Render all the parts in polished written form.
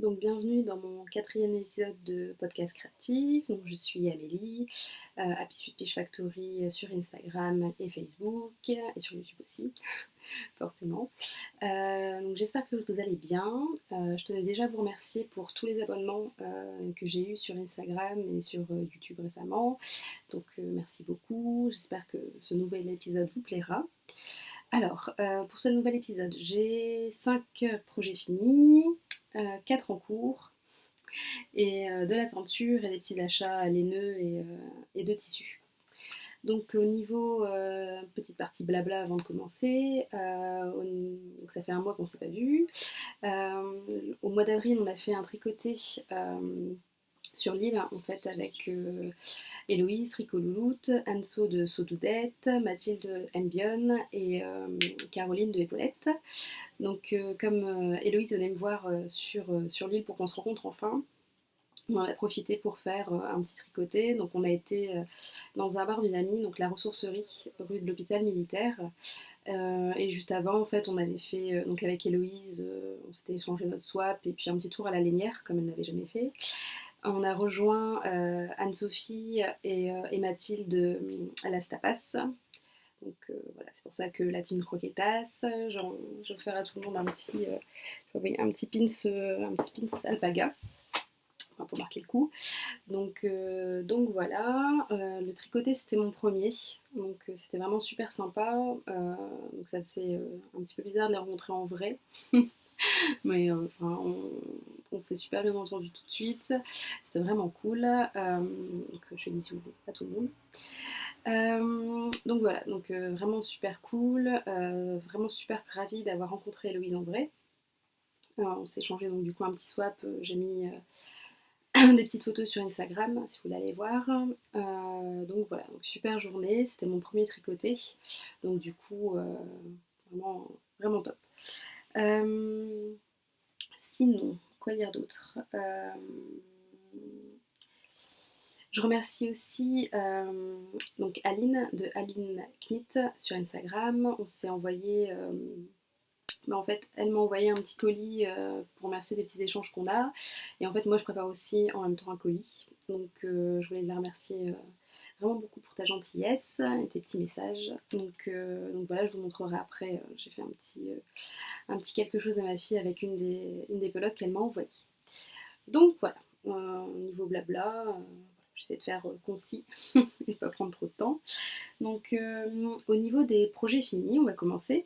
Donc bienvenue dans mon quatrième épisode de podcast créatif. Donc je suis Amélie, Happy Sweet Peach Factory sur Instagram et Facebook et sur YouTube aussi, forcément. Donc j'espère que vous allez bien. Je tenais déjà à vous remercier pour tous les abonnements que j'ai eus sur Instagram et sur YouTube récemment. Donc merci beaucoup. J'espère que ce nouvel épisode vous plaira. Alors, pour ce nouvel épisode, j'ai 5 projets finis, 4 en cours, et de la teinture et des petits achats laineux et de tissus. Donc au niveau, petite partie blabla avant de commencer, donc ça fait un mois qu'on ne s'est pas vu. Au mois d'avril, on a fait un tricoté sur l'île en fait avec Héloïse, Tricolouloute, Anso de Saudoudette, Mathilde Mbion et Caroline de Épaulette. Donc comme Héloïse venait me voir sur l'île pour qu'on se rencontre enfin, on en a profité pour faire un petit tricoté. Donc on a été dans un bar d'une amie, donc la ressourcerie, rue de l'hôpital militaire. Et juste avant, en fait, on avait fait, donc avec Héloïse, on s'était échangé notre swap et puis un petit tour à la Lénière, comme elle n'avait jamais fait. On a rejoint Anne-Sophie et Mathilde à la Stapas. Donc voilà, c'est pour ça que la team Croquetas, je vais faire à tout le monde un petit pins alpaga, enfin, pour marquer le coup. Donc voilà, le tricoté c'était mon premier, donc c'était vraiment super sympa. Donc ça faisait un petit peu bizarre de les rencontrer en vrai. Mais enfin, on s'est super bien entendu tout de suite. C'était vraiment cool. Donc je fais des bisous à tout le monde. Donc voilà, donc vraiment super cool. Vraiment super ravie d'avoir rencontré Héloïse en vrai. On s'est changé donc du coup un petit swap. J'ai mis des petites photos sur Instagram si vous voulez aller voir. Donc voilà, donc super journée. C'était mon premier tricoté. Donc du coup, vraiment, vraiment top. Sinon, quoi dire d'autre? Je remercie aussi donc Aline de Aline Knit sur Instagram. On s'est envoyé. En fait, elle m'a envoyé un petit colis pour remercier des petits échanges qu'on a. Et en fait, moi, je prépare aussi en même temps un colis. Donc, je voulais la remercier vraiment beaucoup pour ta gentillesse et tes petits messages. Donc voilà, je vous montrerai après. J'ai fait un petit quelque chose à ma fille avec une des pelotes qu'elle m'a envoyées. Donc voilà, niveau blabla, j'essaie de faire concis et pas prendre trop de temps. Donc au niveau des projets finis, on va commencer.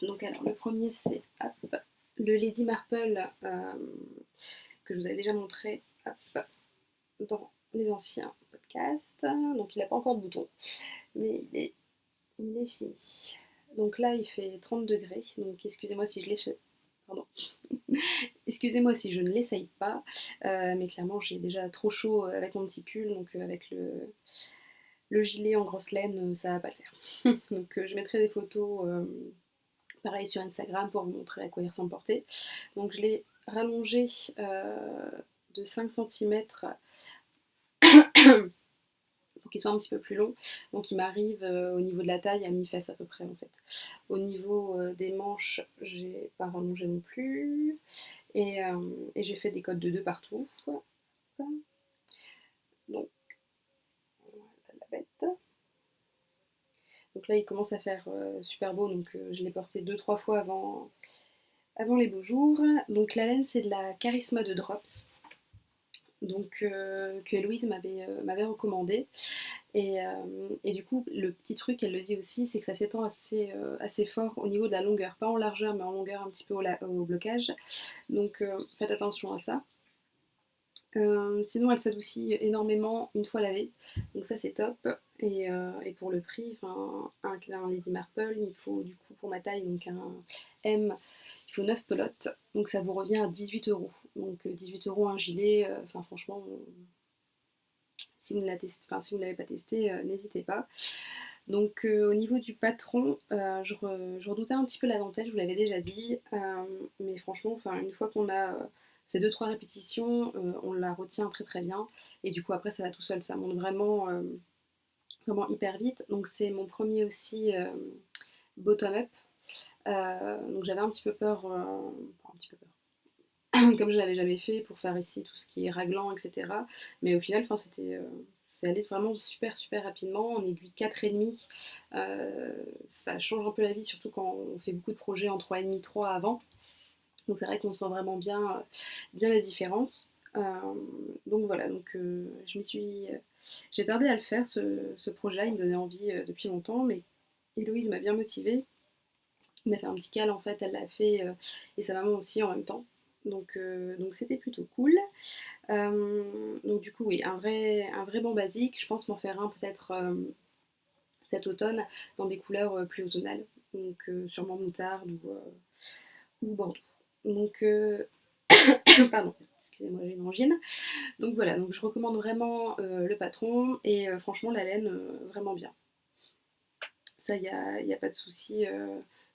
Donc alors le premier c'est le Lady Marple que je vous avais déjà montré dans les anciens podcasts. Donc il n'a pas encore de bouton, mais il est fini. Donc là il fait 30 degrés, donc excusez-moi si je l'ai... Pardon. Excusez-moi si je ne l'essaye pas, mais clairement j'ai déjà trop chaud avec mon petit pull, donc avec le gilet en grosse laine, ça va pas le faire. Donc je mettrai des photos pareil sur Instagram pour vous montrer à quoi il ressemble porté. Donc je l'ai rallongé de 5 cm pour qu'il soit un petit peu plus long. Donc il m'arrive au niveau de la taille à mi-fesse à peu près en fait. Au niveau des manches, j'ai pas rallongé non plus. Et j'ai fait des codes de 2 partout. Donc la bête. Donc là il commence à faire super beau, donc je l'ai porté 2-3 fois avant les beaux jours. Donc la laine c'est de la Charisma de Drops. Donc que Héloïse m'avait recommandé. Et du coup, le petit truc, elle le dit aussi, c'est que ça s'étend assez fort au niveau de la longueur. Pas en largeur, mais en longueur un petit peu au blocage. Donc faites attention à ça. Sinon, elle s'adoucit énormément une fois lavée. Donc ça, c'est top. Et pour le prix, un Lady Marple, il faut du coup pour ma taille, donc un M, il faut 9 pelotes. Donc ça vous revient à 18 €. Donc 18 € un gilet, franchement, si vous ne l'avez pas testé, n'hésitez pas. Donc au niveau du patron, je redoutais un petit peu la dentelle, je vous l'avais déjà dit, mais franchement, une fois qu'on a fait 2-3 répétitions, on la retient très très bien, et du coup après ça va tout seul, ça monte vraiment, vraiment hyper vite. Donc c'est mon premier aussi bottom-up, donc j'avais un petit peu peur, comme je l'avais jamais fait, pour faire ici tout ce qui est raglan, etc. Mais au final, c'est allé vraiment super super rapidement, en aiguille 4,5. Ça change un peu la vie, surtout quand on fait beaucoup de projets en 3,5, 3 avant. Donc c'est vrai qu'on sent vraiment bien la différence. Donc voilà, j'ai tardé à le faire, ce projet-là, il me donnait envie depuis longtemps, mais Héloïse m'a bien motivée. On a fait un petit cal en fait, elle l'a fait et sa maman aussi en même temps. Donc c'était plutôt cool. Donc du coup oui, un vrai bon basique. Je pense m'en faire un peut-être cet automne dans des couleurs plus automnales. Donc sûrement moutarde ou bordeaux. Donc pardon, excusez-moi, j'ai une angine. Donc voilà, donc je recommande vraiment le patron et franchement la laine vraiment bien. Ça, y a pas de souci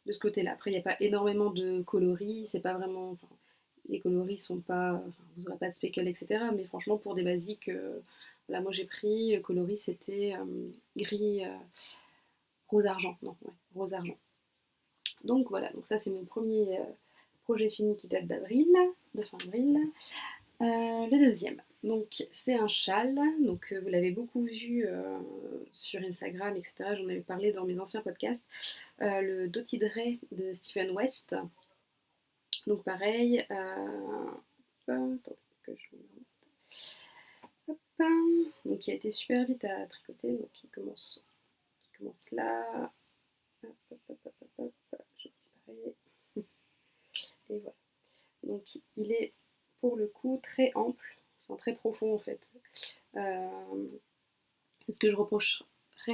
de ce côté-là. Après, il n'y a pas énormément de coloris, c'est pas vraiment. Enfin, les coloris sont pas. Enfin, vous n'aurez pas de speckle, etc. Mais franchement, pour des basiques, voilà, moi j'ai pris, le coloris c'était gris, rose argent. Non, ouais, rose argent. Donc voilà, donc ça c'est mon premier projet fini qui date d'avril, de fin avril. Le deuxième, donc c'est un châle, donc vous l'avez beaucoup vu sur Instagram, etc. J'en avais parlé dans mes anciens podcasts. Le Dotted Ray de Stephen West. Donc pareil, attendez que je vous hop, donc qui a été super vite à tricoter, donc il commence là. Hop, hop, hop, hop, hop, hop, je disparais. Et voilà. Donc il est pour le coup très ample, enfin très profond en fait. C'est ce que je reprocherais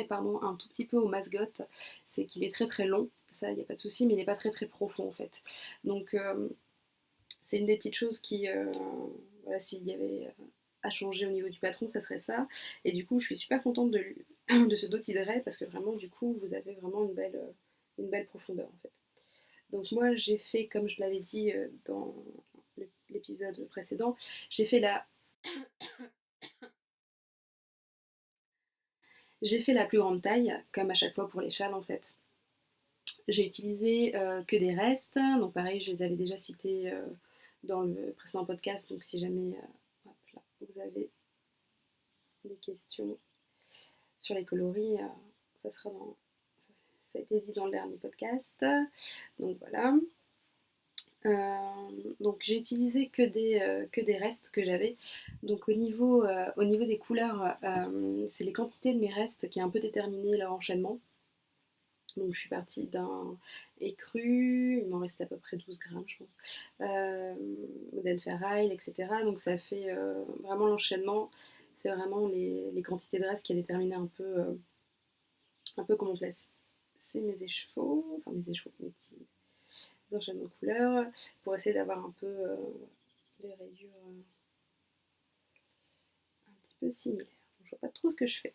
un tout petit peu au mascotte, c'est qu'il est très très long, ça il n'y a pas de souci, mais il n'est pas très très profond en fait. Donc c'est une des petites choses qui, voilà, s'il y avait à changer au niveau du patron, ça serait ça. Et du coup, je suis super contente de ce Dotted Ray parce que vraiment, du coup, vous avez vraiment une belle profondeur en fait. Donc moi, j'ai fait, comme je l'avais dit dans l'épisode précédent, j'ai fait la plus grande taille, comme à chaque fois pour les châles en fait. J'ai utilisé que des restes, donc pareil, je les avais déjà cités dans le précédent podcast, donc si jamais hop là, vous avez des questions sur les coloris, ça sera ça a été dit dans le dernier podcast. Donc voilà. Donc j'ai utilisé que des restes que j'avais. Donc au niveau des couleurs, c'est les quantités de mes restes qui a un peu déterminé leur enchaînement. Donc je suis partie d'un écru, il m'en reste à peu près 12 grammes je pense, modèle Fairrail, etc. Donc ça fait vraiment l'enchaînement, c'est vraiment les quantités de reste qui a déterminé un peu comment placer mes écheveaux, enfin mes petits enchaînements de couleurs, pour essayer d'avoir un peu des rayures un petit peu similaires. Je vois pas trop ce que je fais.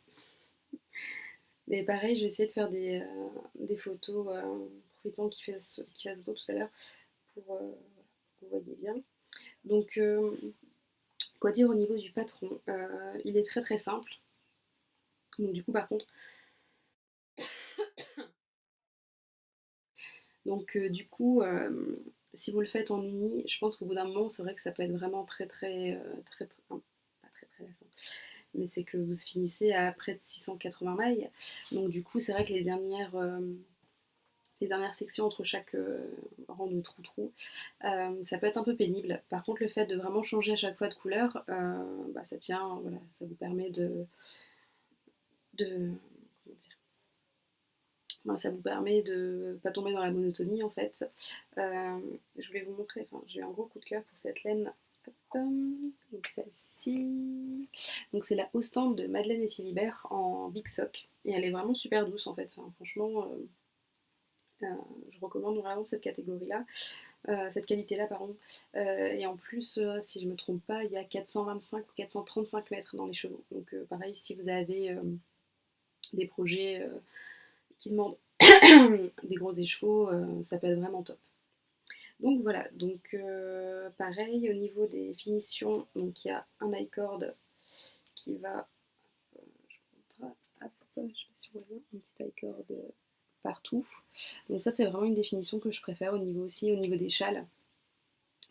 Mais pareil, je vais essayer de faire des photos profitant qu'il fasse beau tout à l'heure pour que vous voyez bien. Donc, quoi dire au niveau du patron, il est très très simple. Donc du coup, par contre, du coup, si vous le faites en uni, je pense qu'au bout d'un moment, c'est vrai que ça peut être vraiment très très très, très pas très très lassant. Mais c'est que vous finissez à près de 680 mailles. Donc du coup, c'est vrai que les dernières sections entre chaque rang de trou-trou, ça peut être un peu pénible. Par contre, le fait de vraiment changer à chaque fois de couleur, ça tient, voilà, ça vous permet comment dire, ça vous permet de pas tomber dans la monotonie en fait. Je voulais vous montrer, enfin j'ai eu un gros coup de cœur pour cette laine. Hop, donc celle-ci, donc c'est la Ostende de Madeleine et Philibert en Big Sock et elle est vraiment super douce en fait. Enfin, franchement, je recommande vraiment cette catégorie-là, cette qualité-là, pardon. Et en plus, si je ne me trompe pas, il y a 425 ou 435 mètres dans les chevaux. Donc pareil, si vous avez des projets qui demandent des gros écheveaux, ça peut être vraiment top. Donc voilà, donc pareil au niveau des finitions, donc il y a un i-cord qui va, je vous montre, hop, je sais pas si on voit bien, un petit i-cord partout. Donc ça c'est vraiment une définition que je préfère au niveau des châles.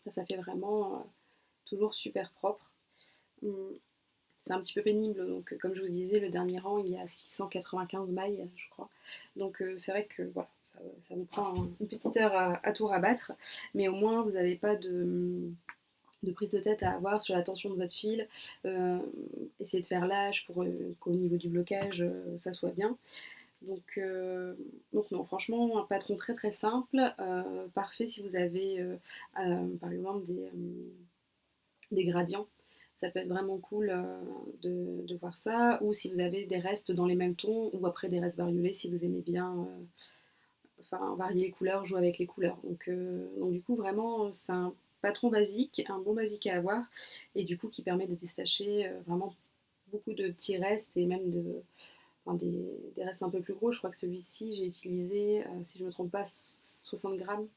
Ça fait vraiment toujours super propre. Hum, C'est un petit peu pénible, donc comme je vous disais, le dernier rang, il y a 695 mailles, je crois. Donc c'est vrai que voilà, ça vous prend une petite heure à tout rabattre, mais au moins vous n'avez pas de prise de tête à avoir sur la tension de votre fil. Essayez de faire l'âge pour qu'au niveau du blocage, ça soit bien. Donc non, franchement, un patron très très simple, parfait si vous avez par exemple des gradients. Ça peut être vraiment cool de voir ça. Ou si vous avez des restes dans les mêmes tons, ou après des restes bariolés si vous aimez bien enfin, varier les couleurs, jouer avec les couleurs. Donc du coup, vraiment, c'est un patron basique, un bon basique à avoir, et du coup qui permet de détacher vraiment beaucoup de petits restes et même enfin, des restes un peu plus gros. Je crois que celui-ci, j'ai utilisé, si je ne me trompe pas, 60 grammes,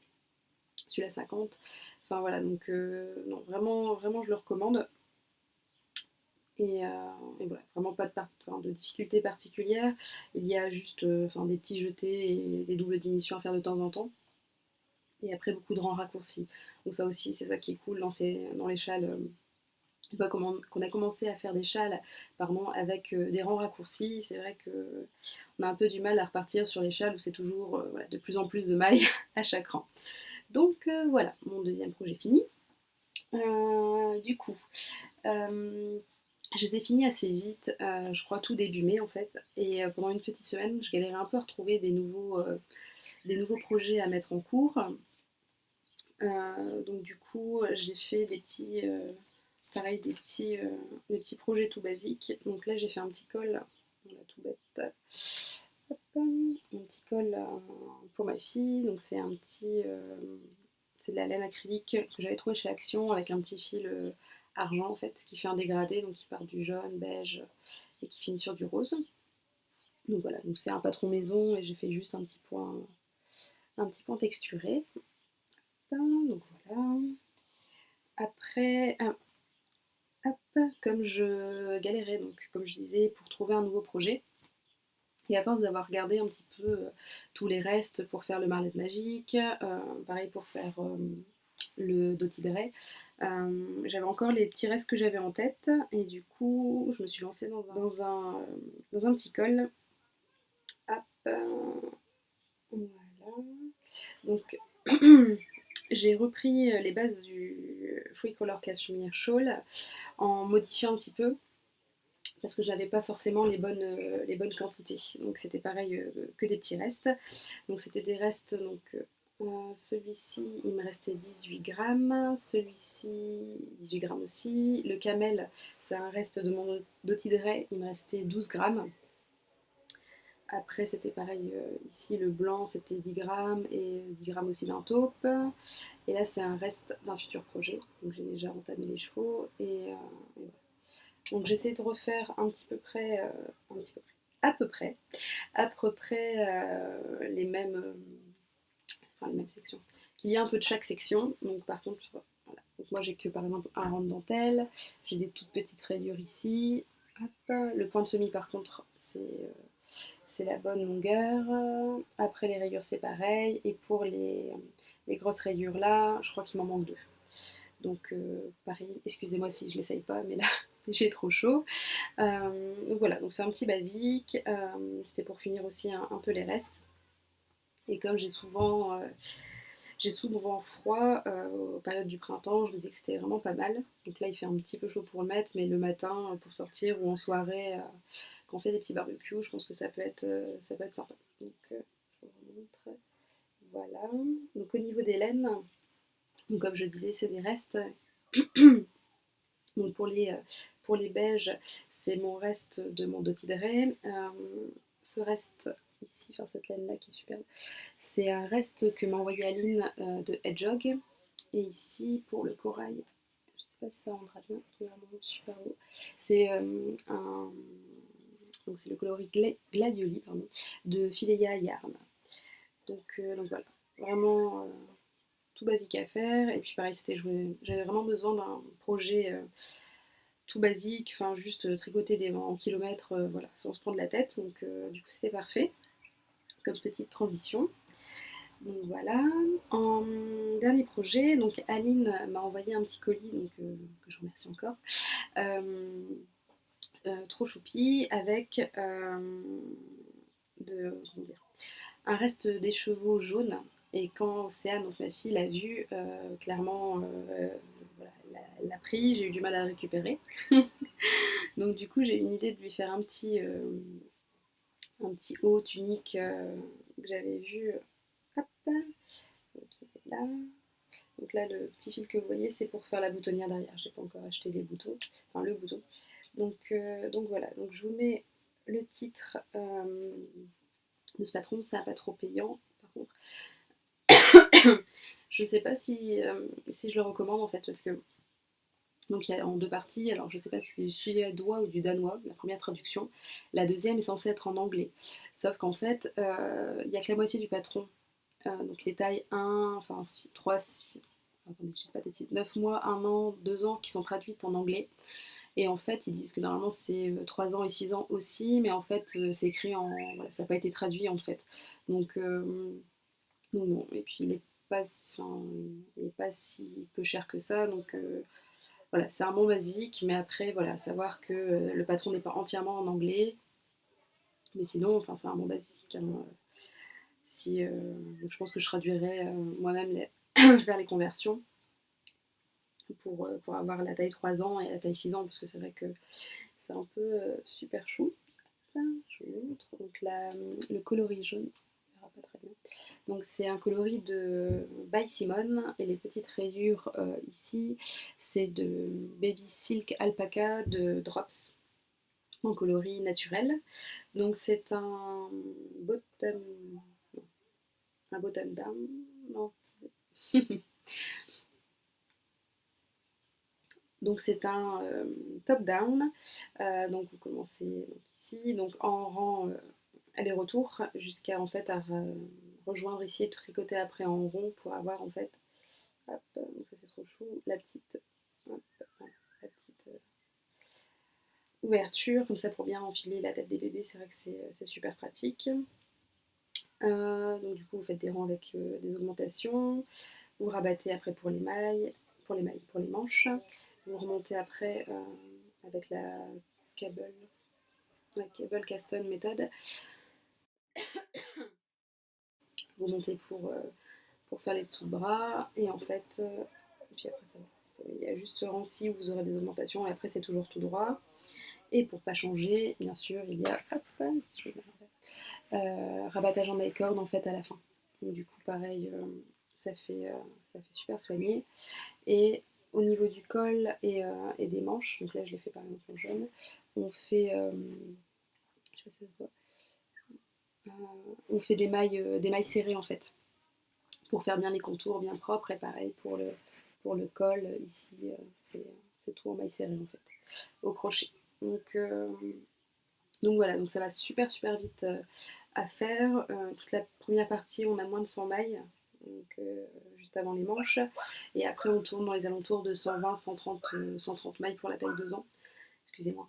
celui-là 50. Enfin voilà, donc non, vraiment, vraiment, je le recommande. Et, euh, et voilà, vraiment pas enfin, de difficultés particulières. Il y a juste enfin, des petits jetés et des doubles diminutions à faire de temps en temps. Et après, beaucoup de rangs raccourcis. Donc ça aussi, c'est ça qui est cool dans les châles. Une fois qu'on a commencé à faire des châles pardon, avec des rangs raccourcis, c'est vrai qu'on a un peu du mal à repartir sur les châles où c'est toujours voilà, de plus en plus de mailles à chaque rang. Donc voilà, mon deuxième projet fini. Du coup, euh, je les ai finis assez vite, je crois tout début mai en fait. Et pendant une petite semaine, je galérais un peu à retrouver des nouveaux projets à mettre en cours. Donc du coup, j'ai fait pareil, des petits projets tout basiques. Donc là, j'ai fait un petit col, voilà, tout bête. Hop, un petit col pour ma fille. Donc c'est de la laine acrylique que j'avais trouvé chez Action avec un petit fil argent en fait, qui fait un dégradé, donc qui part du jaune, beige et qui finit sur du rose. Donc voilà, donc c'est un patron maison et j'ai fait juste un petit point texturé. Donc voilà. Après, hop, comme je galérais, donc comme je disais, pour trouver un nouveau projet, et à force d'avoir regardé un petit peu tous les restes pour faire le marlet magique, pareil pour faire le dotideret, j'avais encore les petits restes que j'avais en tête, et du coup, je me suis lancée dans un petit col. Hop, voilà. Donc, j'ai repris les bases du Free Color Cashmere Shawl en modifiant un petit peu parce que je n'avais pas forcément les bonnes quantités. Donc c'était pareil que des petits restes. Donc c'était des restes, donc celui-ci il me restait 18 grammes, celui-ci 18 grammes aussi. Le camel, c'est un reste de mon dotideret, il me restait 12 grammes. Après c'était pareil ici, le blanc c'était 10 grammes et 10 grammes aussi d'un taupe. Et là c'est un reste d'un futur projet, donc j'ai déjà entamé les chevaux et voilà. Donc j'essaie de refaire à peu près enfin, les mêmes sections. Qu'il y a un peu de chaque section. Donc par contre, voilà. Donc moi j'ai que par exemple un rang de dentelle, j'ai des toutes petites rayures ici. Hop. Le point de semis par contre c'est la bonne longueur. Après les rayures c'est pareil. Et pour les grosses rayures là, je crois qu'il m'en manque deux. Donc pareil, excusez-moi si je l'essaye pas, mais là j'ai trop chaud. Donc voilà, donc c'est un petit basique. C'était pour finir aussi un peu les restes. Et comme j'ai souvent froid aux périodes du printemps, je me disais que c'était vraiment pas mal. Donc là il fait un petit peu chaud pour le mettre, mais le matin pour sortir ou en soirée, quand on fait des petits barbecues, je pense que ça peut être sympa. Donc je vous montre. Voilà. Donc au niveau des laines, donc, comme je disais, c'est des restes. Donc pour les beiges, c'est mon reste de mon dotideret. Ce reste ici, enfin cette laine-là qui est superbe, c'est un reste que m'a envoyé Aline de Hedgehog. Et ici, pour le corail, je sais pas si ça rendra bien, qui est vraiment super beau. C'est donc c'est le coloris Gladioli pardon, de Phileia Yarn. Donc voilà, vraiment tout basique à faire. Et puis pareil, j'avais vraiment besoin d'un projet tout basique, enfin juste tricoter en kilomètres, voilà, sans se prendre la tête. Donc du coup c'était parfait comme petite transition. Donc voilà. En dernier projet, donc Aline m'a envoyé un petit colis, donc, que je remercie encore, trop choupi, avec comment dire, un reste d'écheveau jaune. Et quand Océane, donc ma fille, l'a vu, clairement, voilà, elle l'a pris, j'ai eu du mal à le récupérer. Donc du coup, j'ai eu une idée de lui faire un petit haut tunique que j'avais vu. Hop, qui est là. Donc là, le petit fil que vous voyez, c'est pour faire la boutonnière derrière. J'ai pas encore acheté les boutons, enfin le bouton. Donc voilà, donc je vous mets le titre de ce patron, ça pas trop payant par contre. Je sais pas si je le recommande en fait, parce que donc il y a en deux parties, alors je sais pas si c'est du suédois ou du danois, la première traduction. La deuxième est censée être en anglais. Sauf qu'en fait, il n'y a que la moitié du patron. Donc les tailles 1, enfin 3, 6, attendez, je sais pas des titres, 9 mois, 1 an, 2 ans qui sont traduites en anglais. Et en fait, ils disent que normalement c'est 3 ans et 6 ans aussi, mais en fait c'est écrit en. Voilà, ça n'a pas été traduit en fait. Donc, non. Et puis enfin, il est pas si peu cher que ça. Donc voilà, c'est un bon basique, mais après, voilà, savoir que le patron n'est pas entièrement en anglais. Mais sinon, enfin, c'est un bon basique, hein. Si, donc je pense que je traduirai moi-même faire les conversions pour avoir la taille 3 ans et la taille 6 ans, parce que c'est vrai que c'est un peu super chou. Je vous montre. Donc le coloris jaune, on verra pas très bien. Donc c'est un coloris de By Simone, et les petites rayures ici, c'est de Baby Silk Alpaca de Drops, en coloris naturel. Donc c'est un bottom down, non. Donc c'est un top down. Donc vous commencez donc ici, donc en rang aller-retour jusqu'à en fait à rejoindre ici et tricoter après en rond pour avoir en fait, hop, donc ça c'est trop chou, hop, la petite ouverture comme ça pour bien enfiler la tête des bébés. C'est vrai que c'est super pratique. Donc du coup vous faites des rangs avec des augmentations, vous rabattez après pour les manches, vous remontez après avec la cable custom méthode, vous montez pour faire les dessous de bras, et en fait et puis après il y a juste rang ci où vous aurez des augmentations, et après c'est toujours tout droit. Et pour pas changer, bien sûr, il y a si je rabattage en corde en fait à la fin. Donc du coup pareil, ça fait super soigné. Et au niveau du col et des manches, donc là je l'ai fait par exemple en jaune, on fait, je sais pas si ça se voit, on fait des mailles serrées en fait, pour faire bien les contours bien propres. Et pareil pour le col, ici c'est tout en mailles serrées en fait, au crochet. Donc voilà, donc ça va super super vite à faire. Toute la première partie, on a moins de 100 mailles, donc juste avant les manches. Et après, on tourne dans les alentours de 120, 130 mailles pour la taille 2 ans. Excusez-moi.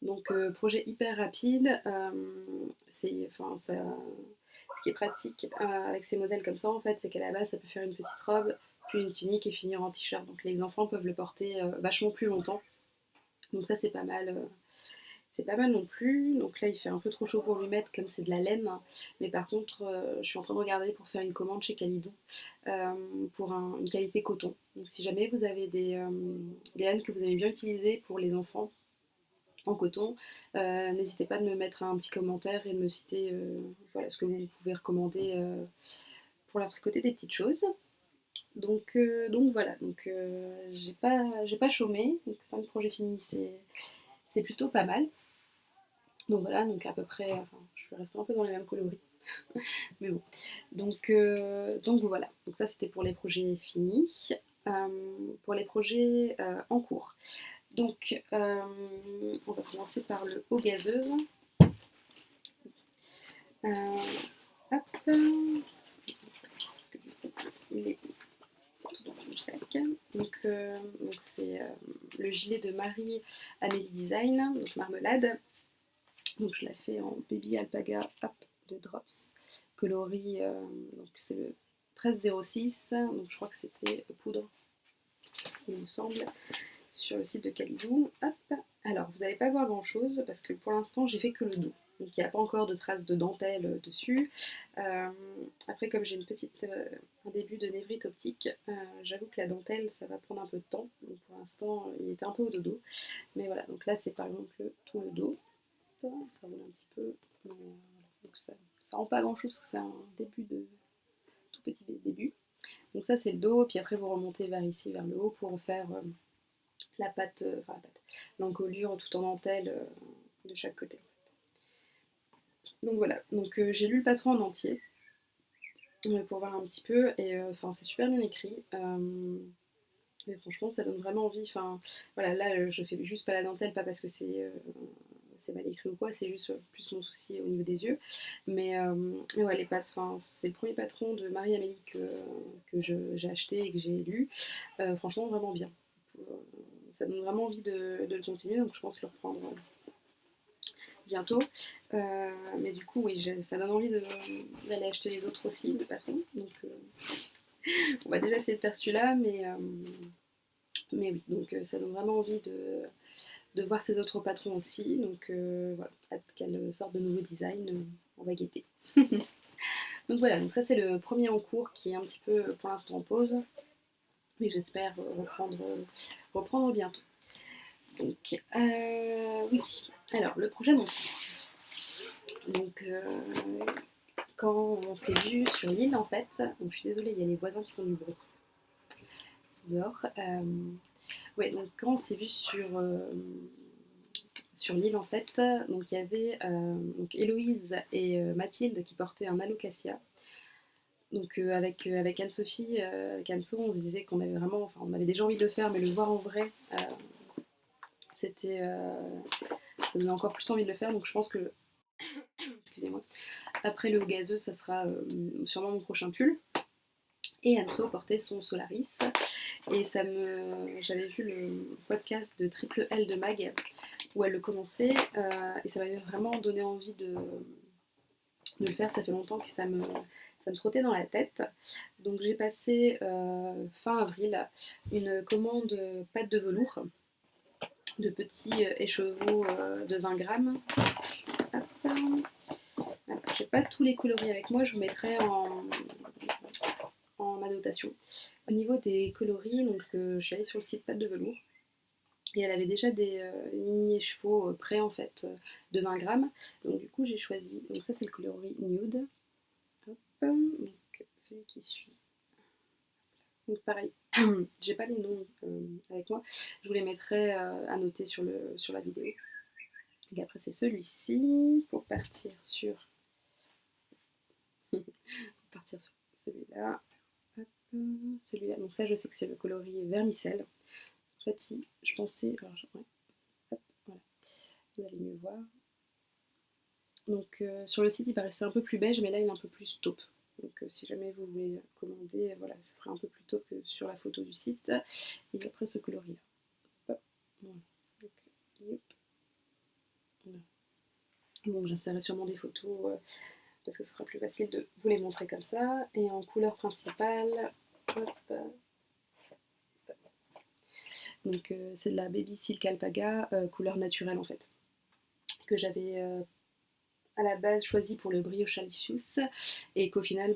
Donc projet hyper rapide. Enfin, ce qui est pratique avec ces modèles comme ça, en fait, c'est qu'à la base, ça peut faire une petite robe, puis une tunique et finir en t-shirt. Donc les enfants peuvent le porter vachement plus longtemps. Donc ça, c'est pas mal. C'est pas mal non plus. Donc là, il fait un peu trop chaud pour lui mettre, comme c'est de la laine. Mais par contre, je suis en train de regarder pour faire une commande chez Calidou pour une qualité coton. Donc si jamais vous avez des laines que vous aimez bien utiliser pour les enfants en coton, n'hésitez pas de me mettre un petit commentaire et de me citer voilà, ce que vous pouvez recommander pour leur tricoter des petites choses. Donc voilà, donc j'ai pas chômé. Donc 5 projets finis, c'est plutôt pas mal. Donc voilà, donc à peu près, enfin, je suis restée un peu dans les mêmes coloris, mais bon. Donc voilà, donc ça c'était pour les projets finis. Pour les projets en cours. Donc on va commencer par le haut gazeuse. Hop, il est tout dans le sac. Donc c'est le gilet de Marie Amélie Design, donc marmelade. Donc je la fais en baby alpaga, hop, de Drops, coloris, donc c'est le 1306, donc je crois que c'était poudre, il me semble, sur le site de Kalidou. Hop. Alors, vous n'allez pas voir grand chose parce que pour l'instant, j'ai fait que le dos. Donc, il n'y a pas encore de traces de dentelle dessus. Après, comme j'ai un début de névrite optique, j'avoue que la dentelle, ça va prendre un peu de temps. Donc, pour l'instant, il était un peu au dodo. Mais voilà, donc là, c'est par exemple tout le dos. Ça roule un petit peu. Mais, donc, ça rend pas grand chose parce que c'est un début de tout petit début. Donc, ça, c'est le dos. Puis après, vous remontez vers ici, vers le haut pour faire l'encolure tout en dentelle de chaque côté. Donc voilà, donc j'ai lu le patron en entier pour voir un petit peu et c'est super bien écrit. Mais franchement, ça donne vraiment envie. Enfin, voilà, là, je fais juste pas la dentelle, pas parce que c'est mal écrit ou quoi, c'est juste plus mon souci au niveau des yeux. Mais ouais, les pattes, c'est le premier patron de Marie-Amélie que j'ai acheté et que j'ai lu. Franchement, vraiment bien. Ça donne vraiment envie de le continuer, donc je pense le reprendre bientôt. Mais du coup, oui, ça donne envie d'aller acheter les autres aussi, de patron. Donc, on va déjà essayer de faire celui-là, mais oui, donc ça donne vraiment envie de voir ces autres patrons aussi. Donc voilà, hâte qu'elle sorte de nouveaux designs, on va guetter. Donc voilà, donc ça c'est le premier en cours qui est un petit peu pour l'instant en pause. Mais j'espère reprendre bientôt. Donc oui, alors le prochain donc quand on s'est vu sur l'île en fait, donc je suis désolée, il y a les voisins qui font du bruit, ils sont dehors. Ouais, donc quand on s'est vu sur l'île en fait, donc il y avait donc Héloïse et Mathilde qui portaient un alocasia. Donc avec Anne-Sophie, avec Anso, on se disait qu'on avait vraiment, enfin on avait déjà envie de le faire, mais le voir en vrai, c'était, ça donnait encore plus envie de le faire. Donc je pense que, excusez-moi, après le gazeux, ça sera sûrement mon prochain pull. Et Anso portait son Solaris. Et j'avais vu le podcast de Triple L de Mag où elle le commençait et ça m'avait vraiment donné envie de le faire. Ça fait longtemps que ça me trottait dans la tête. Donc j'ai passé fin avril une commande pâte de velours de petits écheveaux de 20 grammes. J'ai pas tous les coloris avec moi, je vous mettrai en annotation. Au niveau des coloris, donc je suis allée sur le site Pâte de velours et elle avait déjà des mini écheveaux prêts en fait de 20 grammes. Donc du coup j'ai choisi, donc ça c'est le coloris nude. Hop, donc celui qui suit. Donc pareil, j'ai pas les noms avec moi, je vous les mettrai à noter sur la vidéo. Et après c'est celui-ci pour partir sur celui-là. Hop, celui-là. Donc ça je sais que c'est le coloris vermicelle. En fait si je pensais, alors ouais. Hop, voilà. Vous allez mieux voir. Donc sur le site il paraissait un peu plus beige, mais là il est un peu plus taupe. Donc si jamais vous voulez commander, voilà, ce sera un peu plus taupe que sur la photo du site. Et après ce coloris là. Voilà. Donc, voilà. Bon, j'insérerai sûrement des photos parce que ce sera plus facile de vous les montrer comme ça. Et en couleur principale, hop, donc c'est de la Baby Silk Alpaga, couleur naturelle en fait, que j'avais à la base choisi pour le brioche alicious et qu'au final,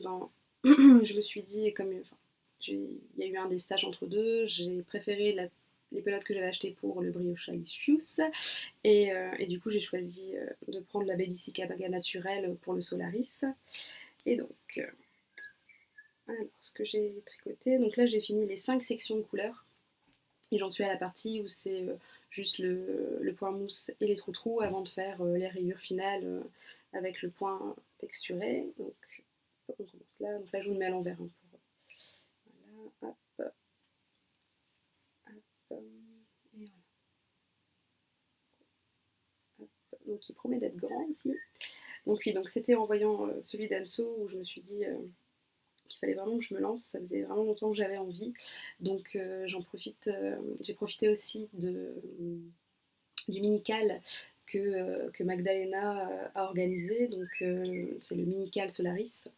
je me suis dit, comme il y a eu un des stages entre deux, j'ai préféré les pelotes que j'avais achetées pour le brioche alicious et du coup j'ai choisi de prendre la Baby Silk Alpaga naturelle pour le Solaris. Et donc, alors ce que j'ai tricoté, donc là j'ai fini les 5 sections de couleurs. Et j'en suis à la partie où c'est juste le point mousse et les trous-trous avant de faire les rayures finales avec le point texturé. Donc on commence là. Donc là je vous le mets à l'envers. Hein, voilà, hop, hop, et voilà. Hop. Donc il promet d'être grand aussi. Donc oui, donc c'était en voyant celui d'Anso où je me suis dit qu'il fallait vraiment que je me lance. Ça faisait vraiment longtemps que j'avais envie. Donc j'en profite. J'ai profité aussi du mini-cal que Magdalena a organisé. Donc c'est le Minical Solaris.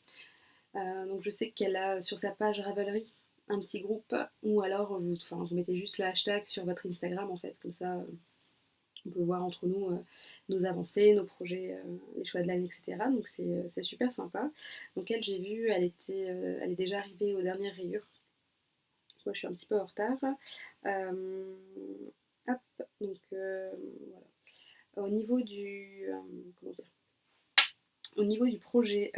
Donc je sais qu'elle a sur sa page Ravelry un petit groupe, ou alors vous mettez juste le hashtag sur votre Instagram en fait, comme ça on peut voir entre nous nos avancées, nos projets, les choix de l'année, etc. Donc c'est super sympa. Donc elle, j'ai vu, elle est déjà arrivée aux dernières rayures. Moi je suis un petit peu en retard. Hop, donc voilà. Au niveau comment dire, au niveau du projet,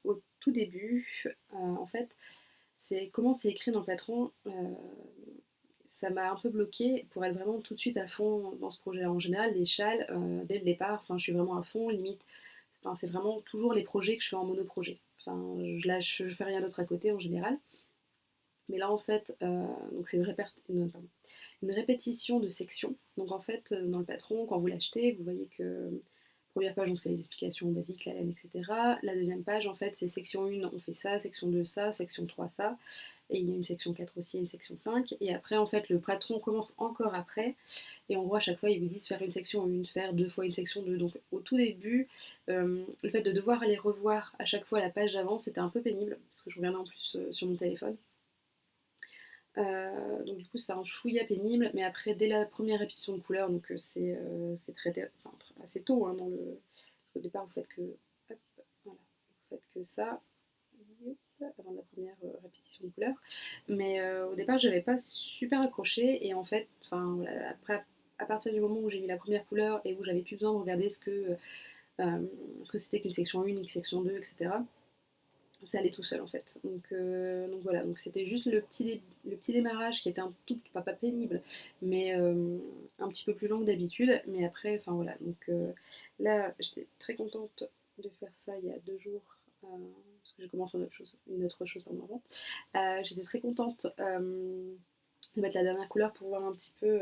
au tout début, en fait, c'est comment c'est écrit dans le patron. Ça m'a un peu bloquée pour être vraiment tout de suite à fond dans ce projet. En général, les châles, dès le départ, je suis vraiment à fond, limite. C'est vraiment toujours les projets que je fais en monoprojet. Je fais rien d'autre à côté en général. Mais là, en fait, donc c'est une répétition de sections. Donc en fait, dans le patron, quand vous l'achetez, vous voyez que première page, donc c'est les explications basiques, la laine, etc. La deuxième page, en fait, c'est section 1, on fait ça, section 2, ça, section 3, ça. Et il y a une section 4 aussi, une section 5. Et après, en fait, le patron commence encore après. Et en gros, à chaque fois, ils vous disent faire une section 1, faire 2 fois une section 2. Donc au tout début, le fait de devoir aller revoir à chaque fois la page d'avant, c'était un peu pénible, parce que je regardais en plus sur mon téléphone. Donc du coup c'est un chouïa pénible, mais après dès la première répétition de couleurs, donc c'est traité assez tôt hein, au départ vous faites que hop, voilà, vous faites que ça avant la première répétition de couleurs, mais au départ j'avais pas super accroché et en fait voilà, après à partir du moment où j'ai mis la première couleur et où j'avais plus besoin de regarder ce que c'était qu'une section 1, une section 2, etc. Ça allait tout seul en fait. Donc voilà, donc c'était juste le petit démarrage qui était un tout, pas pénible, mais un petit peu plus long que d'habitude. Mais après, voilà, donc là j'étais très contente de faire ça il y a 2 jours, parce que je commence une autre chose pendant avant. J'étais très contente de mettre la dernière couleur pour voir un petit peu.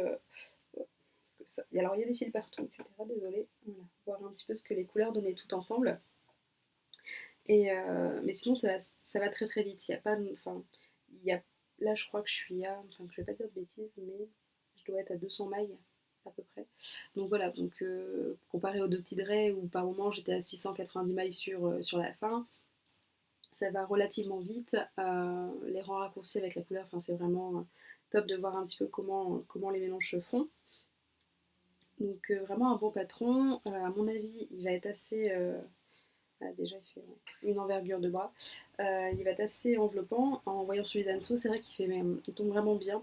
Parce que ça, alors il y a des fils partout, etc. Désolée. Voilà, voir un petit peu ce que les couleurs donnaient tout ensemble. Mais sinon, ça va très très vite. Il y a pas, il y a, là, je crois que je suis je vais pas dire de bêtises, mais je dois être à 200 mailles à peu près. Donc voilà, comparé aux deux petits drays où par moment j'étais à 690 mailles sur la fin, ça va relativement vite. Les rangs raccourcis avec la couleur, c'est vraiment top de voir un petit peu comment les mélanges se font. Donc vraiment un bon patron. À mon avis, il va être assez déjà, il fait une envergure de bras. Il va être assez enveloppant. En voyant celui d'Anso, c'est vrai il tombe vraiment bien.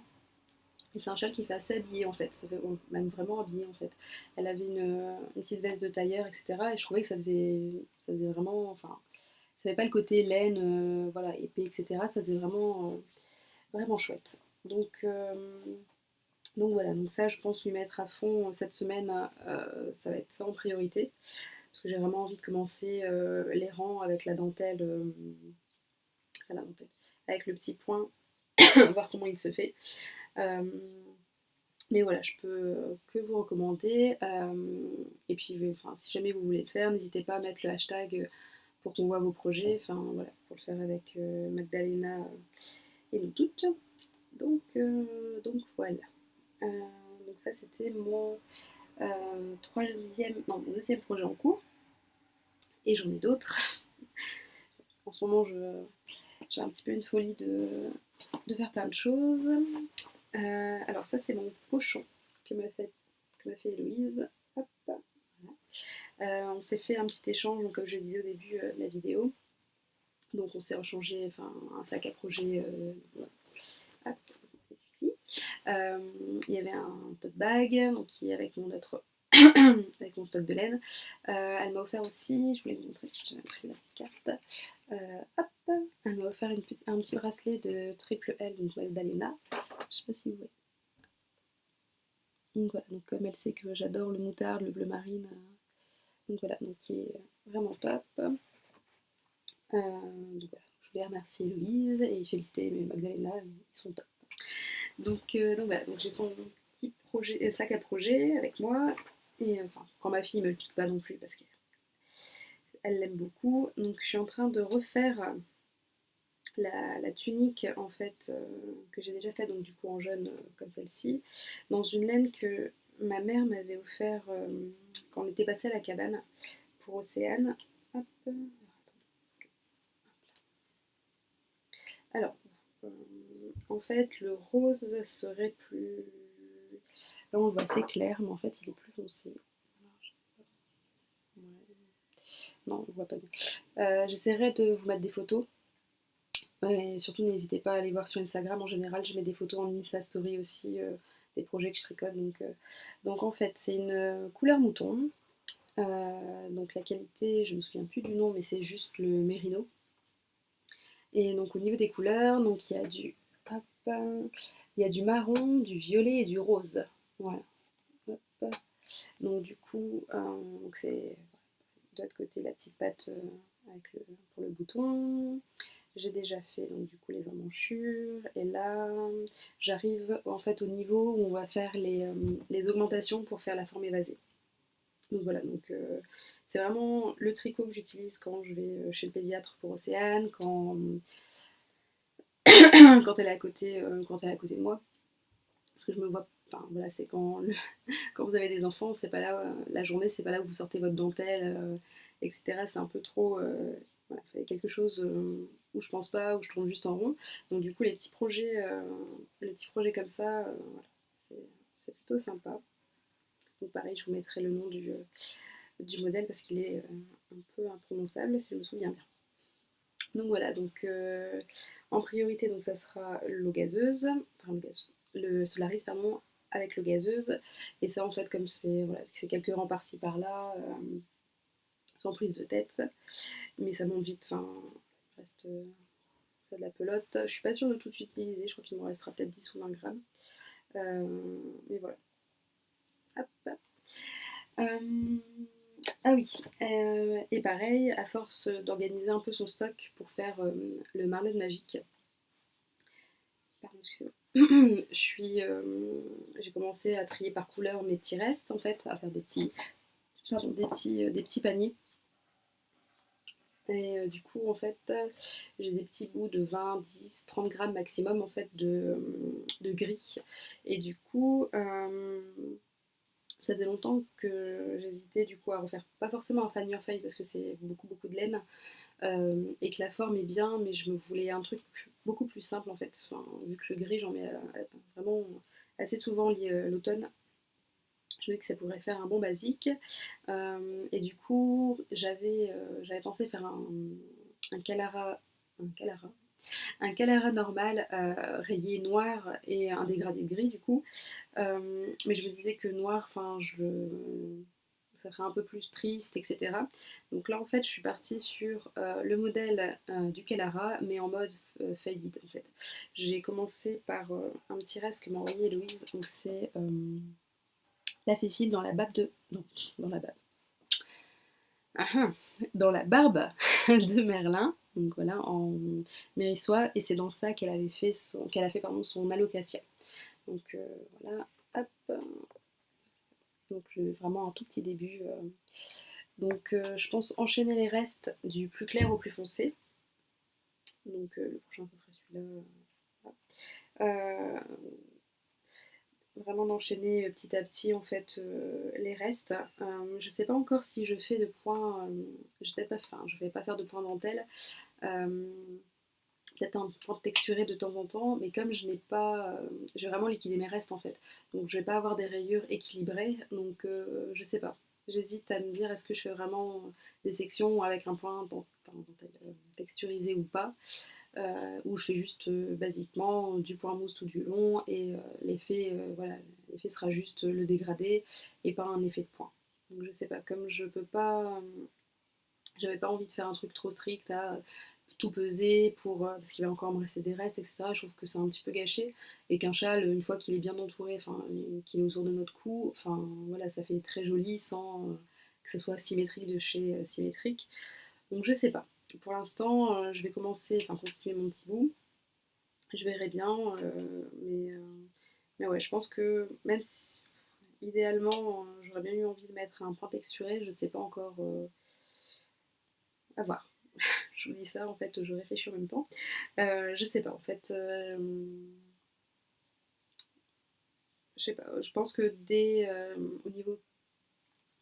Et c'est un châle qui fait assez habillé en fait. Ça fait même vraiment habillé en fait. Elle avait une petite veste de tailleur, etc. Et je trouvais que ça faisait vraiment. Ça n'avait pas le côté laine, voilà, épais, etc. Ça faisait vraiment chouette. Donc voilà, donc ça, je pense lui mettre à fond cette semaine. Ça va être ça en priorité parce que j'ai vraiment envie de commencer les rangs avec la dentelle, avec le petit point, voir comment il se fait. Mais voilà, je peux que vous recommander. Et puis, si jamais vous voulez le faire, n'hésitez pas à mettre le hashtag pour qu'on voit vos projets. Voilà, pour le faire avec Magdalena et nous toutes. Donc voilà. Donc ça, c'était mon mon deuxième projet en cours. Et j'en ai d'autres. En ce moment, j'ai un petit peu une folie de faire plein de choses. Alors ça, c'est mon pochon que m'a fait Héloïse. Hop, voilà. On s'est fait un petit échange, donc, comme je disais au début de la vidéo. Donc on s'est échangé un sac à projet. Voilà. Hop, c'est celui-ci. Il y avait un tote bag, donc qui est avec avec mon stock de laine. Elle m'a offert aussi, je voulais vous montrer, j'avais pris la petite carte. Hop, elle m'a offert un petit bracelet de triple L, donc Magdalena. Je sais pas si vous voyez. Donc voilà, donc comme elle sait que j'adore le moutarde, le bleu marine, donc voilà, donc qui est vraiment top. Donc voilà, je voulais remercier Louise et féliciter Magdalena, ils sont top. Donc voilà, donc j'ai son petit sac à projet avec moi. Et quand ma fille me le pique pas non plus parce qu'elle l'aime beaucoup. Donc je suis en train de refaire la tunique en fait que j'ai déjà faite, donc du coup en jaune comme celle-ci, dans une laine que ma mère m'avait offert quand on était passé à la cabane pour Océane. Hop. Alors, euh, en fait, le rose serait plus. Là, on le voit assez clair, mais en fait, il est plus foncé. Ouais. Non, on voit pas bien. J'essaierai de vous mettre des photos. Et surtout, n'hésitez pas à aller voir sur Instagram. En général, je mets des photos en Insta Story aussi, des projets que je tricote. Donc en fait, c'est une couleur mouton. Donc la qualité, je me souviens plus du nom, mais c'est juste le mérino. Et donc au niveau des couleurs, donc il y a du, hop, il y a du marron, du violet et du rose. Voilà. Hop. Donc du coup, donc c'est de l'autre côté la petite patte pour le bouton. J'ai déjà fait donc du coup les emmanchures et là j'arrive en fait au niveau où on va faire les augmentations pour faire la forme évasée. Donc voilà, c'est vraiment le tricot que j'utilise quand je vais chez le pédiatre pour Océane, quand elle est à côté, quand elle est à côté de moi. Parce que je me vois, enfin voilà, c'est quand vous avez des enfants, c'est pas là, la journée, c'est pas là où vous sortez votre dentelle, etc. C'est un peu trop, voilà, il fallait quelque chose où je pense pas, où je tourne juste en rond. Donc du coup, les petits projets comme ça, voilà, c'est plutôt sympa. Donc pareil, je vous mettrai le nom du modèle parce qu'il est un peu imprononçable si je me souviens bien. Donc voilà, en priorité, donc ça sera l'eau gazeuse, le Solaris pardon, avec l'eau gazeuse. Et ça en fait comme c'est quelques rangs par-ci par-là, sans prise de tête, mais ça monte vite, enfin reste ça de la pelote. Je suis pas sûre de tout utiliser, je crois qu'il m'en restera peut-être 10 ou 20 grammes. Mais voilà. Hop. Ah oui, et pareil, à force d'organiser un peu son stock pour faire le marlet magique, pardon, excusez-moi, j'ai commencé à trier par couleur mes petits restes, en fait, à faire des petits paniers. Et du coup, en fait, j'ai des petits bouts de 20, 10, 30 grammes maximum, en fait, de gris. Et du coup, ça faisait longtemps que j'hésitais du coup à refaire, pas forcément un fan feuille parce que c'est beaucoup beaucoup de laine et que la forme est bien, mais je me voulais un truc beaucoup plus simple en fait. Enfin, vu que le gris j'en mets vraiment assez souvent lié l'automne, je me dis que ça pourrait faire un bon basique. Et du coup, j'avais pensé faire un calara, un calara, un calara normal rayé noir et un dégradé de gris du coup. Mais je me disais que noir, ça ferait un peu plus triste, etc. Donc là, en fait, je suis partie sur le modèle du Kalara, mais en mode faded, en fait. J'ai commencé par un petit reste que m'a envoyé Héloïse. Donc c'est la féfile dans la barbe de... Non, dans la barbe. Ah, ah, dans la barbe de Merlin. Donc voilà, en mérissoie. Et c'est dans ça qu'elle a fait pardon, son alocasia. Donc voilà, hop. Donc vraiment un tout petit début. Je pense enchaîner les restes du plus clair au plus foncé. Donc le prochain ça sera celui-là. Voilà. Vraiment d'enchaîner petit à petit en fait les restes. Je sais pas encore si je fais de points. Je vais pas faire de points dentelle. Euh, Peut-être un point texturé de temps en temps, mais comme je n'ai pas, j'ai vraiment liquidé mes restes en fait, donc je vais pas avoir des rayures équilibrées, donc je sais pas. J'hésite à me dire est-ce que je fais vraiment des sections avec un point texturisé ou pas, ou je fais juste basiquement du point mousse tout du long et l'effet sera juste le dégradé et pas un effet de point. Donc je sais pas, comme je peux pas, j'avais pas envie de faire un truc trop strict à tout peser parce qu'il va encore me rester des restes, etc. Je trouve que c'est un petit peu gâché et qu'un châle, une fois qu'il est bien entouré, enfin qu'il est autour de notre cou, enfin voilà, ça fait très joli sans que ce soit symétrique de chez symétrique. Donc je sais pas. Pour l'instant, je vais continuer mon petit bout. Je verrai bien, mais ouais, je pense que même si idéalement j'aurais bien eu envie de mettre un point texturé, je ne sais pas encore à voir. Je vous dis ça, en fait, je réfléchis en même temps. Je sais pas, en fait. je sais pas, je pense que dès au niveau,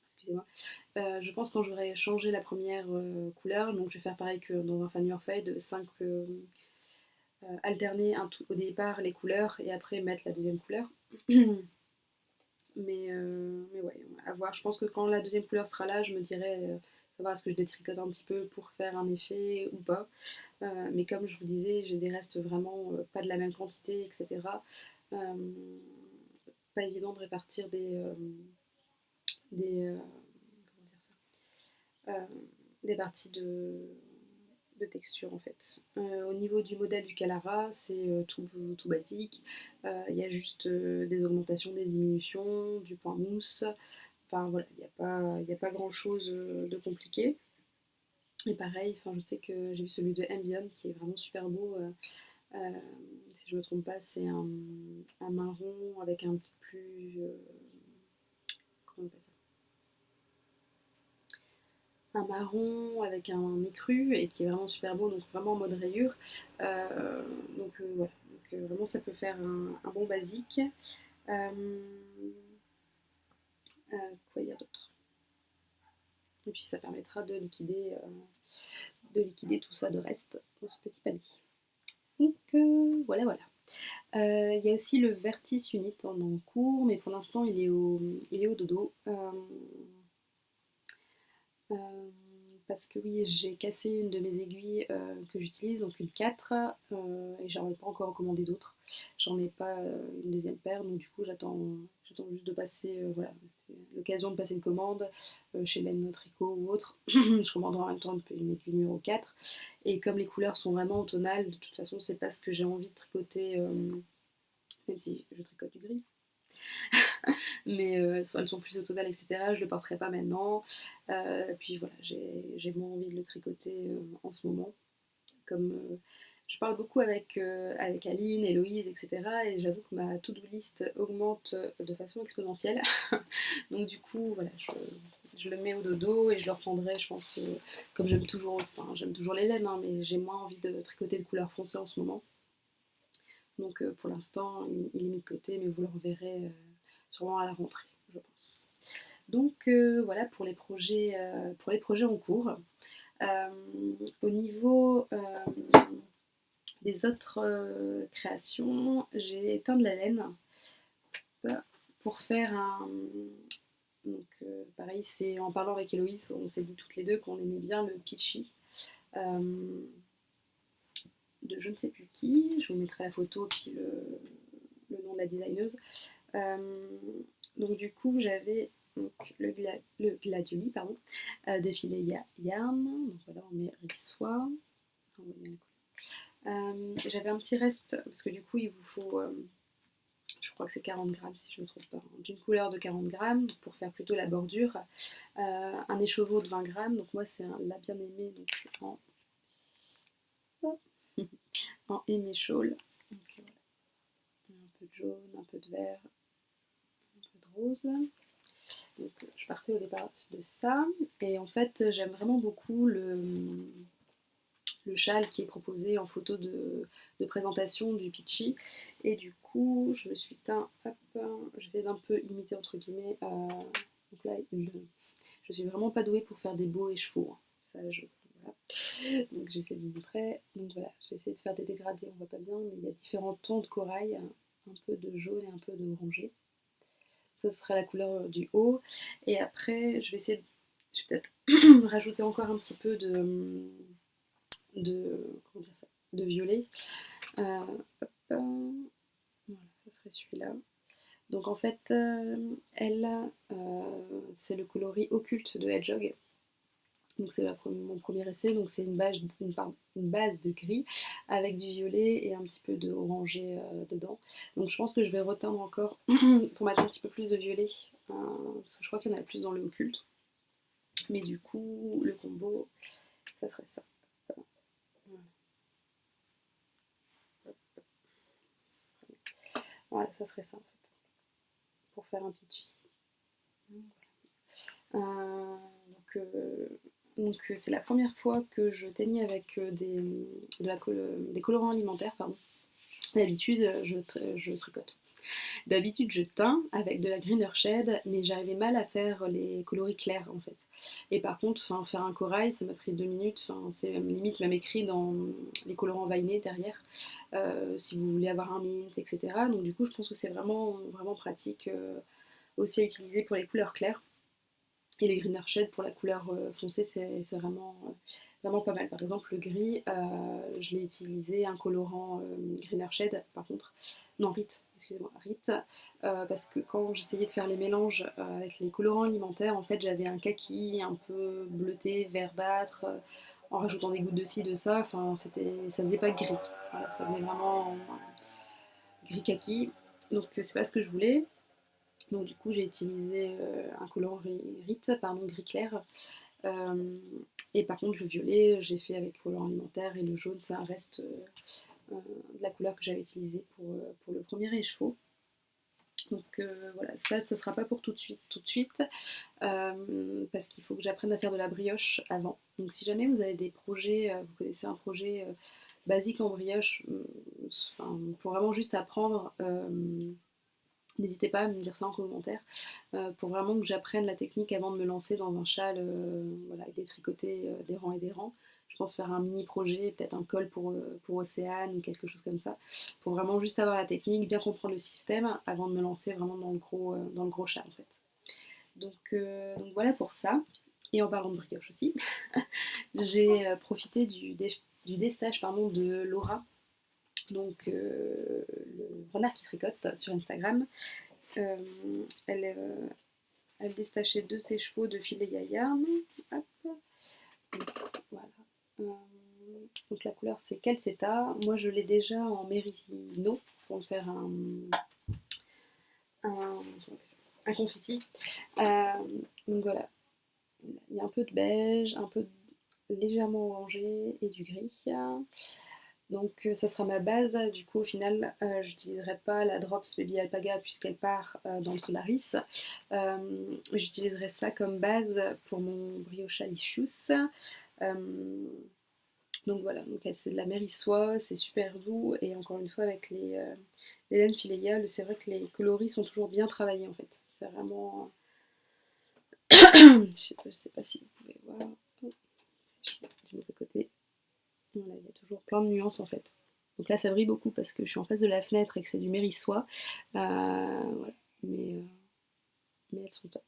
excusez-moi, je pense quand j'aurai changé la première couleur, donc je vais faire pareil que dans un fan your fade, 5 alterner au départ les couleurs et après mettre la deuxième couleur. Mais ouais, à voir. Je pense que quand la deuxième couleur sera là, je me dirai savoir est-ce que je détricote un petit peu pour faire un effet ou pas. Mais comme je vous disais, j'ai des restes vraiment pas de la même quantité, etc. Euh, Pas évident de répartir comment dire ça, des parties de texture en fait. Au niveau du modèle du Calara, c'est tout basique. Il y a juste des augmentations, des diminutions, du point mousse. Enfin voilà, il n'y a pas grand chose de compliqué. Et pareil, enfin, je sais que j'ai vu celui de Ambion qui est vraiment super beau. Si je ne me trompe pas, c'est un marron avec un peu plus. Comment on appelle ça, un marron avec un écru et qui est vraiment super beau, donc vraiment en mode rayure. Voilà, vraiment ça peut faire un bon basique. Euh, Quoi dire d'autre? Et puis ça permettra de liquider tout ça de reste dans ce petit panier. Donc voilà, voilà. Il y a aussi le Vertis Unit en cours, mais pour l'instant il est au dodo. Euh, Parce que oui, j'ai cassé une de mes aiguilles que j'utilise, donc une 4, et j'en ai pas encore commandé d'autres. J'en ai pas une deuxième paire, donc du coup j'attends juste de passer, voilà, c'est l'occasion de passer une commande chez Laine Tricot ou autre. Je commanderai en même temps une aiguille numéro 4. Et comme les couleurs sont vraiment automnales, de toute façon c'est pas ce que j'ai envie de tricoter, même si je tricote du gris. Mais elles sont plus automnales, etc. Je le porterai pas maintenant. Puis voilà, j'ai moins envie de le tricoter en ce moment. Comme je parle beaucoup avec Aline, Héloïse, etc. Et j'avoue que ma to-do list augmente de façon exponentielle. Donc du coup, voilà, je le mets au dodo et je le reprendrai, je pense, comme j'aime toujours les laines, hein, mais j'ai moins envie de tricoter de couleur foncée en ce moment. Donc pour l'instant, il est mis de côté, mais vous le reverrez sûrement à la rentrée, je pense. Donc voilà pour les projets en cours. Euh, Au niveau des autres créations, j'ai éteint de la laine pour faire un. Donc pareil, c'est en parlant avec Héloïse, on s'est dit toutes les deux qu'on aimait bien le Peachy. Euh, de je ne sais plus qui, je vous mettrai la photo puis le nom de la designeuse. Euh, donc du coup j'avais donc, le gladioli pardon, défilé yarn, donc voilà on met rissois. J'avais un petit reste parce que du coup il vous faut je crois que c'est 40 grammes si je ne me trompe pas, hein, d'une couleur de 40 grammes pour faire plutôt la bordure, un écheveau de 20 grammes, donc moi c'est un la bien aimé donc en aimé shawl, donc voilà, un peu de jaune, un peu de vert, un peu de rose. Donc je partais au départ de ça et en fait j'aime vraiment beaucoup le châle qui est proposé en photo de présentation du Peachy et du coup je me suis teint, hop, j'essaie d'un peu imiter entre guillemets, donc là je suis vraiment pas douée pour faire des beaux écheveaux, hein. Ça voilà. Donc j'essaie de vous montrer, donc voilà, j'essaie de faire des dégradés, on voit pas bien mais il y a différents tons de corail, un peu de jaune et un peu de orangé. Ça sera la couleur du haut. Et après, je vais peut-être rajouter encore un petit peu comment dire ça, de violet. Hop, voilà, ça serait celui-là. Donc en fait, c'est le coloris occulte de Hedgehog. Donc c'est mon premier essai, donc c'est une base de gris avec du violet et un petit peu de orangé dedans. Donc je pense que je vais reteindre encore pour mettre un petit peu plus de violet, parce que je crois qu'il y en a plus dans le occulte. Mais du coup, le combo, ça serait ça. Voilà, ça serait ça en fait, pour faire un peachy. Donc c'est la première fois que je teignais avec des colorants alimentaires, pardon. D'habitude, je tricote. D'habitude, je teins avec de la Greener Shade, mais j'arrivais mal à faire les coloris clairs en fait. Et par contre, faire un corail, ça m'a pris 2 minutes. C'est même limite même écrit dans les colorants Vainé derrière, si vous voulez avoir un mint, etc. Donc du coup, je pense que c'est vraiment, vraiment pratique aussi à utiliser pour les couleurs claires. Et les Greener Shade pour la couleur foncée, c'est vraiment, vraiment pas mal. Par exemple, le gris, je l'ai utilisé un colorant Greener Shade, par contre. Non, Rit, excusez-moi, Rit. Parce que quand j'essayais de faire les mélanges avec les colorants alimentaires, en fait, j'avais un kaki un peu bleuté, verdâtre, en rajoutant des gouttes de ci, de ça. Enfin, ça faisait pas gris. Voilà, ça faisait vraiment gris kaki. Donc, c'est pas ce que je voulais. Donc du coup j'ai utilisé un colorant Rit, pardon, gris clair. Euh, et par contre le violet j'ai fait avec colorant alimentaire et le jaune ça reste de la couleur que j'avais utilisée pour le premier écheveau. Donc voilà, ça ne sera pas pour tout de suite parce qu'il faut que j'apprenne à faire de la brioche avant. Donc si jamais vous avez des projets, vous connaissez un projet basique en brioche, pour vraiment juste apprendre, n'hésitez pas à me dire ça en commentaire pour vraiment que j'apprenne la technique avant de me lancer dans un châle voilà, avec des tricotés des rangs et des rangs. Je pense faire un mini projet, peut-être un col pour Océane ou quelque chose comme ça, pour vraiment juste avoir la technique, bien comprendre le système avant de me lancer vraiment dans le gros châle en fait. Donc voilà pour ça. Et en parlant de brioche aussi, j'ai profité du destage pardon, de Laura, donc le renard qui tricote sur Instagram. Euh, elle, elle détachait de ses chevaux de fil de yarn. Hop. Donc, voilà. Donc la couleur c'est Calceta. Moi je l'ai déjà en Merino pour faire un, un confetti. Donc voilà. Il y a un peu de beige, un peu légèrement orangé et du gris. Donc ça sera ma base. Du coup au final j'utiliserai pas la Drops Baby Alpaga puisqu'elle part dans le Solaris. J'utiliserai ça comme base pour mon brioche Alicious. Donc voilà, donc c'est de la mérissoie, c'est super doux et encore une fois avec les laines Fileia, c'est vrai que les coloris sont toujours bien travaillés en fait. C'est vraiment... je sais pas si vous pouvez voir. Du mauvais côté. Voilà, il y a toujours plein de nuances en fait. Donc là ça brille beaucoup parce que je suis en face de la fenêtre et que c'est du mérissoie. Voilà. Mais elles sont top.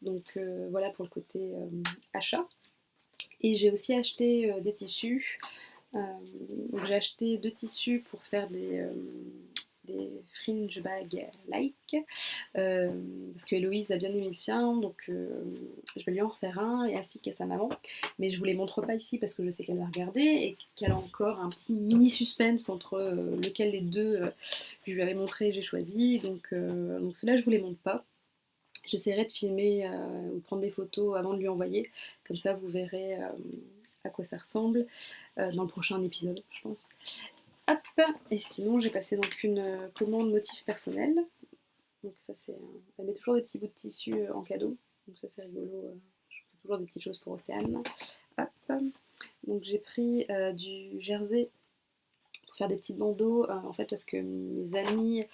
Donc voilà pour le côté achat. Et j'ai aussi acheté des tissus. Donc j'ai acheté 2 tissus pour faire des fringe bags like parce que Héloïse a bien aimé le sien donc je vais lui en refaire un et ainsi qu'à sa maman, mais je vous les montre pas ici parce que je sais qu'elle va regarder et qu'elle a encore un petit mini suspense entre lequel des deux je lui avais montré et j'ai choisi, donc cela je vous les montre pas. J'essaierai de filmer ou de prendre des photos avant de lui envoyer, comme ça vous verrez à quoi ça ressemble dans le prochain épisode je pense. Hop. Et sinon j'ai passé donc une commande motif personnel. Donc ça c'est... Elle met toujours des petits bouts de tissu en cadeau. Donc ça c'est rigolo. Je fais toujours des petites choses pour Océane. Hop. Donc j'ai pris du jersey pour faire des petites bandeaux. En fait parce que mes amis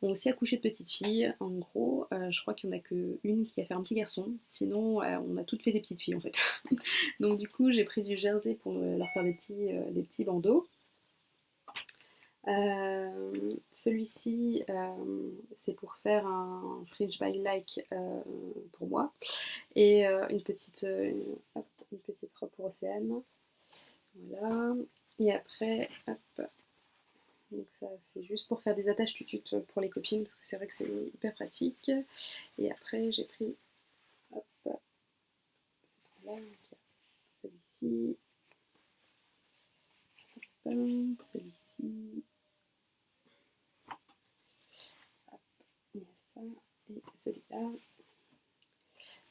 ont aussi accouché de petites filles. En gros, je crois qu'il n'y en a qu'une qui a fait un petit garçon. Sinon on a toutes fait des petites filles en fait. Donc du coup j'ai pris du jersey pour leur faire des petits bandeaux. Celui-ci, c'est pour faire un fringe by like pour moi et hop, une petite robe pour Océane. Voilà. Et après, hop, donc ça c'est juste pour faire des attaches tututes pour les copines parce que c'est vrai que c'est hyper pratique. Et après j'ai pris hop, là, celui-ci, celui-ci. Il y a ça et celui-là.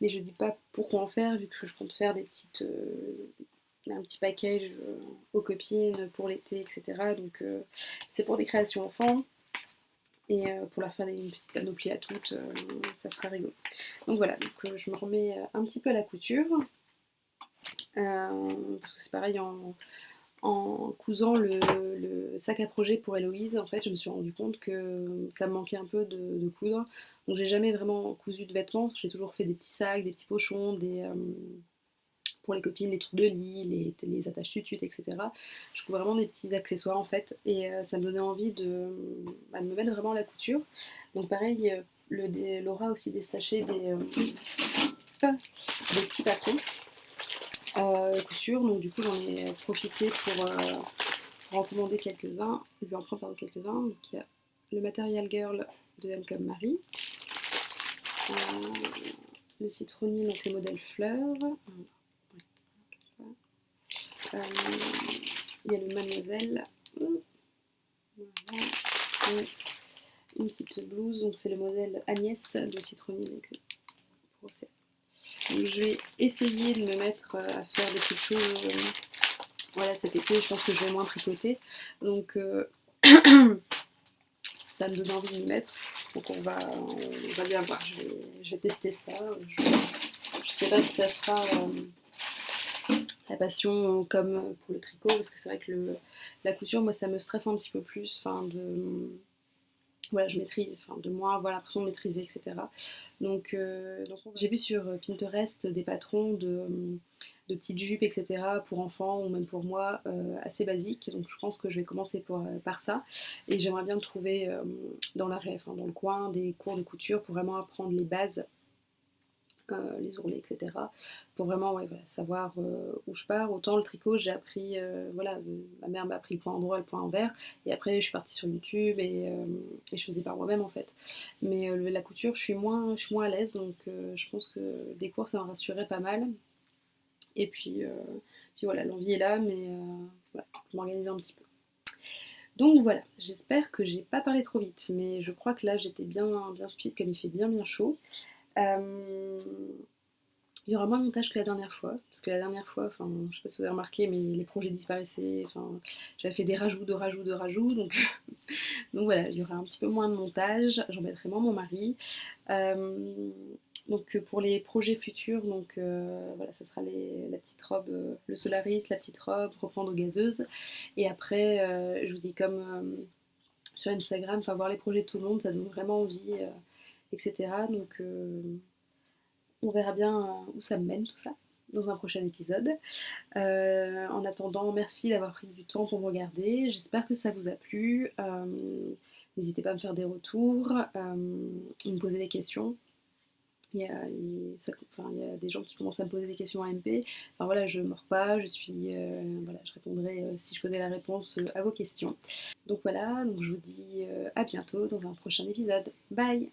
Mais je dis pas pourquoi en faire vu que je compte faire un petit package aux copines pour l'été, etc. Donc c'est pour des créations enfants et pour leur faire une petite panoplie à toutes, ça sera rigolo. Donc voilà, donc, je me remets un petit peu à la couture parce que c'est pareil en cousant sac à projet pour Héloïse, en fait, je me suis rendu compte que ça me manquait un peu de coudre. Donc j'ai jamais vraiment cousu de vêtements, j'ai toujours fait des petits sacs, des petits pochons, pour les copines, les trucs de lit, les attaches tutu, etc. Je couds vraiment des petits accessoires en fait, et ça me donnait envie de me mettre vraiment à la couture. Donc pareil, Laura a aussi détaché des petits patrons couture, donc du coup j'en ai profité pour en commander quelques-uns, lui en prendre quelques-uns. Donc il y a le Material Girl de M comme Marie, euh, le citronnier, donc le modèle fleur, il y a le Mademoiselle, voilà. Et une petite blouse, donc c'est le modèle Agnès de citronnier. Donc je vais essayer de me mettre à faire des petites choses. Voilà, cet été, je pense que je vais moins tricoter. Donc ça me donne envie de m'y mettre. Donc on va bien voir. Je vais tester ça. Je sais pas si ça sera la passion comme pour le tricot, parce que c'est vrai que la couture, moi, ça me stresse un petit peu plus. Enfin, voilà, je maîtrise, enfin, de moins avoir l'impression de maîtriser, etc. Donc j'ai vu sur Pinterest des patrons de petites jupes, etc. pour enfants ou même pour moi, assez basiques. Donc je pense que je vais commencer par ça. Et j'aimerais bien trouver dans dans le coin des cours de couture pour vraiment apprendre les bases, les ourlets, etc. Pour vraiment ouais, voilà, savoir où je pars. Autant le tricot, j'ai appris, voilà, ma mère m'a appris le point endroit, le point envers, et après je suis partie sur YouTube et je faisais par moi-même en fait. Mais la couture, je suis moins à l'aise, donc je pense que des cours, ça me rassurerait pas mal. Et puis voilà, l'envie est là, mais voilà, je m'organise un petit peu. Donc voilà, j'espère que j'ai pas parlé trop vite, mais je crois que là j'étais bien speed, comme il fait bien chaud. Euh, il y aura moins de montage que la dernière fois, parce que la dernière fois, enfin, je sais pas si vous avez remarqué, mais les projets disparaissaient, enfin, j'avais fait des rajouts, donc, donc voilà, il y aura un petit peu moins de montage, j'embêterai moins mon mari. Donc pour les projets futurs, donc voilà, ça sera la petite robe, le Solaris, la petite robe, reprendre aux gazeuses. Et après, je vous dis comme sur Instagram, enfin voir les projets de tout le monde, ça donne vraiment envie, etc. Donc on verra bien où ça me mène tout ça dans un prochain épisode. En attendant, merci d'avoir pris du temps pour me regarder. J'espère que ça vous a plu. N'hésitez pas à me faire des retours, me poser des questions. Il y a des gens qui commencent à me poser des questions en MP. Enfin voilà, je ne mords pas, voilà, je répondrai si je connais la réponse à vos questions. Donc voilà, donc je vous dis à bientôt dans un prochain épisode. Bye!